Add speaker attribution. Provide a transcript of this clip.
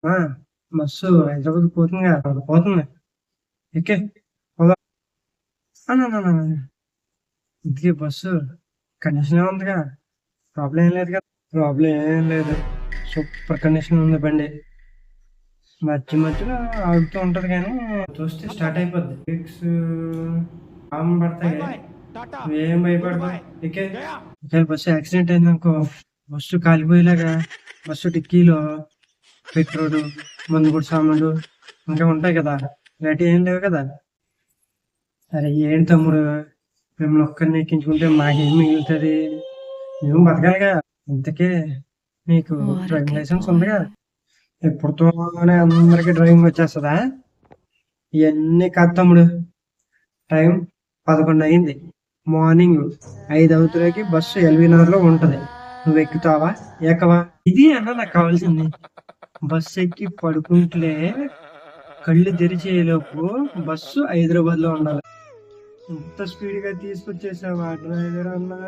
Speaker 1: ఆ! బస్సు హైదరాబాద్‌కి పోతుందిగా. పోతుంది. ఎక్కేయి పోదాం. అన్నన్నన్న ఇంతకీ బస్సు కండిషనే ఉందిగా. ప్రాబ్లమ్ ఏం లేదు కదా! ప్రాబ్లమ్ ఏం లేదు. సూపర్ కండిషన్ ఉంది బండి. మధ్య మధ్యలో ఆగుతూ ఉంటది గానీ, చూస్తే స్టార్ట్ అయిపోద్ది. బ్రేక్స్ ఆన్ పడతాయి. నువ్వేం భయపడకు. ఎక్కేయి. ఒకవేళ బస్సు యాక్సిడెంట్ అయిందనుకో, బస్సు కాలిపోయేలాగా బస్సు డిక్కీలో పెట్రోలు, మందుగుడు సామాన్లు ఇంకా ఉంటాయి కదా! ఇలాంటివి ఏం లేవు కదా! అరే ఏంటి తమ్ముడు, మిమ్మల్ని ఒక్కరిని ఎక్కించుకుంటే మాకేం మిగులుతది? మేము బతకాలిగా. ఇంతకీ నీకు డ్రైవింగ్ లైసెన్స్ ఉందిగా? ఎప్పుడుతోనే అందరికి డ్రైవింగ్ వచ్చేస్తదా? ఇవన్నీ కాదు తమ్ముడు. టైం 11 అయింది. మార్నింగ్ 5 అవుతులకి బస్సు ఎల్బీ నగర్లో ఉంటది. నువ్వు ఎక్కుతావా? ఎక్కవా? ఇది అన్న నాకు కావాల్సింది. బస్సు ఎక్కి పడుకుంటే కళ్ళు తెరిచేలోపు బస్సు హైదరాబాద్ లో ఉండాలి. ఇంత స్పీడ్ గా తీసుకొచ్చేసావా డ్రైవర్ అన్నా?